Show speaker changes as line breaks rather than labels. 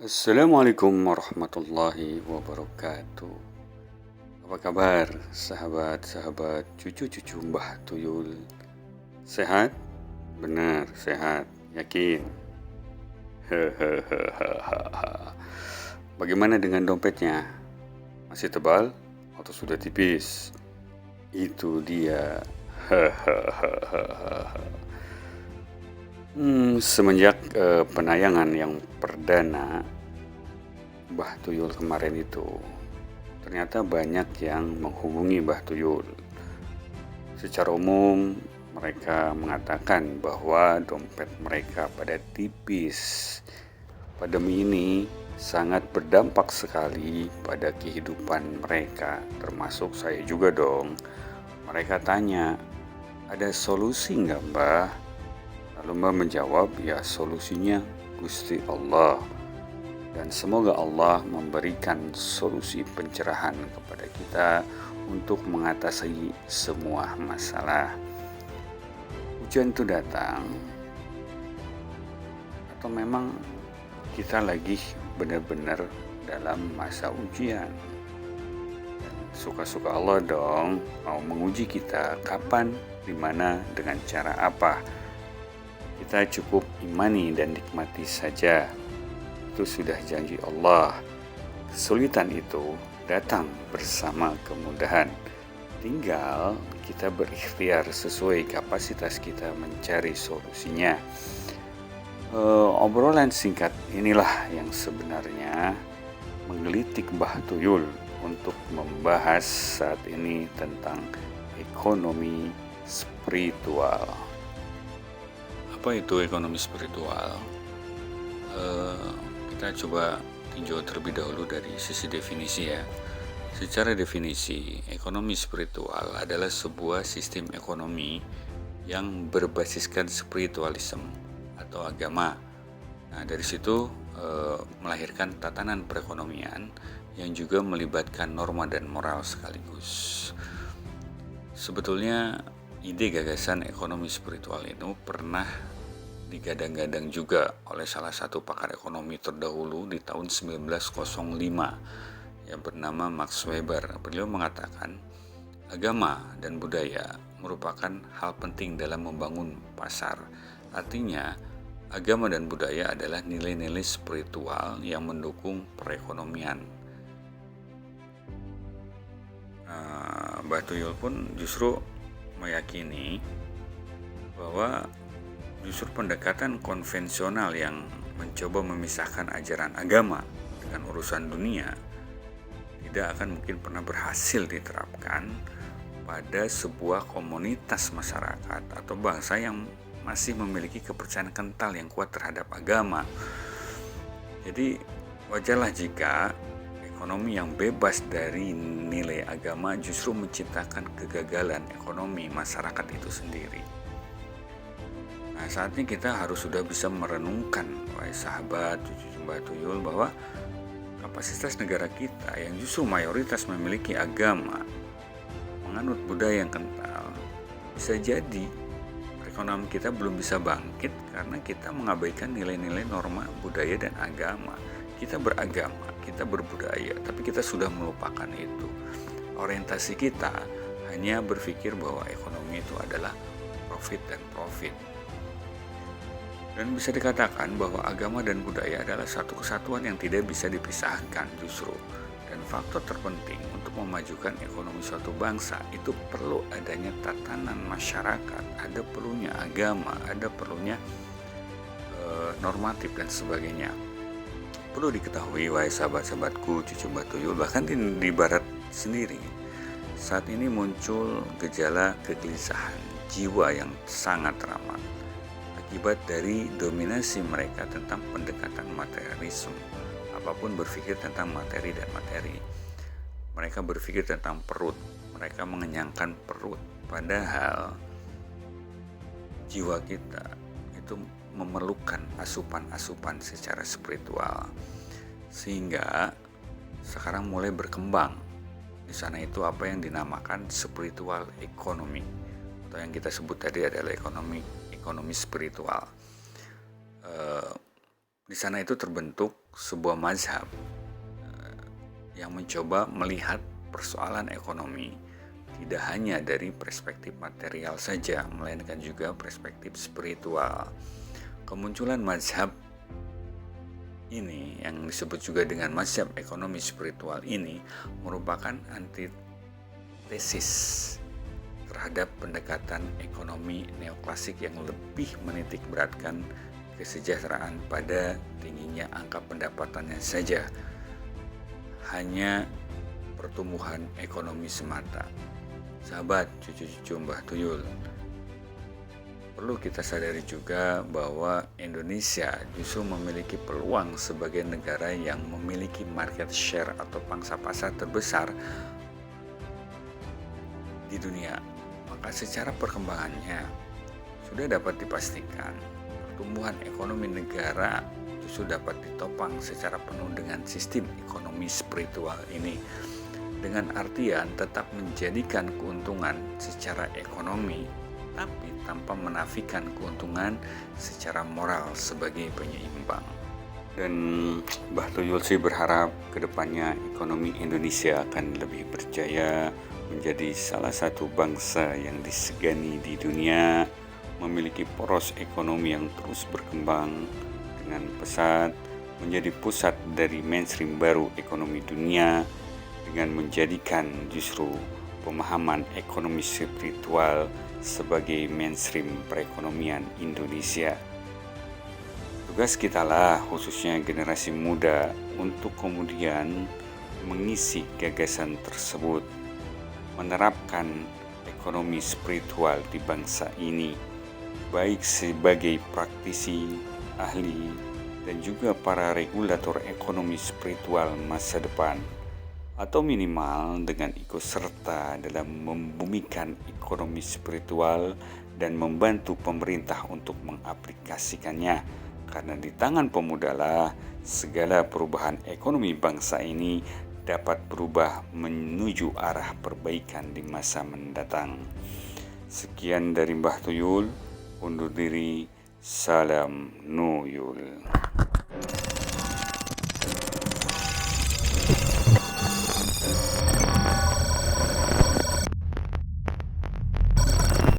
Assalamualaikum warahmatullahi wabarakatuh. Apa kabar sahabat-sahabat cucu-cucu Mbah Tuyul? Sehat? Benar, sehat. Yakin? Hehehe. Bagaimana dengan dompetnya? Masih tebal atau sudah tipis? Itu dia. Hehehe. Semenjak penayangan yang perdana Mbah Tuyul kemarin itu, ternyata banyak yang menghubungi Mbah Tuyul. Secara umum, mereka mengatakan bahwa dompet mereka pada tipis. Pandemi ini sangat berdampak sekali pada kehidupan mereka, termasuk saya juga dong. Mereka tanya, ada solusi nggak Mbah? Lalu Mbah menjawab, ya solusinya Gusti Allah. Dan semoga Allah memberikan solusi pencerahan kepada kita untuk mengatasi semua masalah. Ujian itu datang, atau memang kita lagi benar-benar dalam masa ujian. Suka-suka Allah dong, mau menguji kita kapan, dimana, dengan cara apa. Kita cukup imani dan nikmati saja. Itu sudah janji Allah. Kesulitan itu datang bersama kemudahan. Tinggal kita berikhtiar sesuai kapasitas kita mencari solusinya. Obrolan singkat inilah yang sebenarnya menggelitik Mbah Tuyul untuk membahas saat ini tentang ekonomi spiritual. Apa itu ekonomi spiritual? Kita coba tinjau terlebih dahulu dari sisi definisi ya. Secara definisi, ekonomi spiritual adalah sebuah sistem ekonomi yang berbasiskan spiritualisme atau agama. Nah, dari situ melahirkan tatanan perekonomian yang juga melibatkan norma dan moral sekaligus. Sebetulnya ide gagasan ekonomi spiritual itu pernah digadang-gadang juga oleh salah satu pakar ekonomi terdahulu di tahun 1905 yang bernama Max Weber. Beliau mengatakan agama dan budaya merupakan hal penting dalam membangun pasar. Artinya agama dan budaya adalah nilai-nilai spiritual yang mendukung perekonomian. Mbah Tuyul pun justru meyakini bahwa justru pendekatan konvensional yang mencoba memisahkan ajaran agama dengan urusan dunia tidak akan mungkin pernah berhasil diterapkan pada sebuah komunitas masyarakat atau bangsa yang masih memiliki kepercayaan kental yang kuat terhadap agama. Jadi wajarlah jika ekonomi yang bebas dari nilai agama justru menciptakan kegagalan ekonomi masyarakat itu sendiri. Nah, saatnya kita harus sudah bisa merenungkan, wahai sahabat cucu Mbah Tuyul, bahwa kapasitas negara kita yang justru mayoritas memiliki agama, menganut budaya yang kental, bisa jadi perekonomian kita belum bisa bangkit karena kita mengabaikan nilai-nilai norma budaya dan agama. Kita beragama, kita berbudaya, tapi kita sudah melupakan itu. Orientasi kita hanya berpikir bahwa ekonomi itu adalah profit dan profit. Dan bisa dikatakan bahwa agama dan budaya adalah satu kesatuan yang tidak bisa dipisahkan justru. Dan faktor terpenting untuk memajukan ekonomi suatu bangsa itu perlu adanya tatanan masyarakat, ada perlunya agama, ada perlunya normatif dan sebagainya. Perlu diketahui, wahai sahabat-sahabatku, cucu Mbah Tuyul, bahkan di barat sendiri, saat ini muncul gejala kegelisahan jiwa yang sangat ramah akibat dari dominasi mereka tentang pendekatan materialisme. Apapun berpikir tentang materi dan materi. Mereka berpikir tentang perut, mereka mengenyangkan perut. Padahal jiwa kita itu memerlukan asupan-asupan secara spiritual. Sehingga sekarang mulai berkembang. Di sana itu apa yang dinamakan spiritual ekonomi, atau yang kita sebut tadi adalah ekonomi spiritual. Di sana itu terbentuk sebuah mazhab yang mencoba melihat persoalan ekonomi tidak hanya dari perspektif material saja, melainkan juga perspektif spiritual. Kemunculan mazhab ini yang disebut juga dengan mazhab ekonomi spiritual ini merupakan antitesis terhadap pendekatan ekonomi neoklasik yang lebih menitik beratkan kesejahteraan pada tingginya angka pendapatannya saja, hanya pertumbuhan ekonomi semata. Sahabat cucu-cucu Mbah Tuyul, perlu kita sadari juga bahwa Indonesia justru memiliki peluang sebagai negara yang memiliki market share atau pangsa pasar terbesar di dunia. Maka secara perkembangannya sudah dapat dipastikan pertumbuhan ekonomi negara justru dapat ditopang secara penuh dengan sistem ekonomi spiritual ini, dengan artian tetap menjadikan keuntungan secara ekonomi tapi tanpa menafikan keuntungan secara moral sebagai penyeimbang. Dan Mbah Tuyul sih berharap kedepannya ekonomi Indonesia akan lebih berjaya, menjadi salah satu bangsa yang disegani di dunia, memiliki poros ekonomi yang terus berkembang dengan pesat, menjadi pusat dari mainstream baru ekonomi dunia, dengan menjadikan justru pemahaman ekonomi spiritual sebagai mainstream perekonomian Indonesia. Tugas kita lah, khususnya generasi muda, untuk kemudian mengisi gagasan tersebut, menerapkan ekonomi spiritual di bangsa ini, baik sebagai praktisi, ahli, dan juga para regulator ekonomi spiritual masa depan, atau minimal dengan ikut serta dalam membumikan ekonomi spiritual dan membantu pemerintah untuk mengaplikasikannya, karena di tangan pemudalah segala perubahan ekonomi bangsa ini dapat berubah menuju arah perbaikan di masa mendatang. Sekian dari Mbah Tuyul, undur diri, salam Nuyul.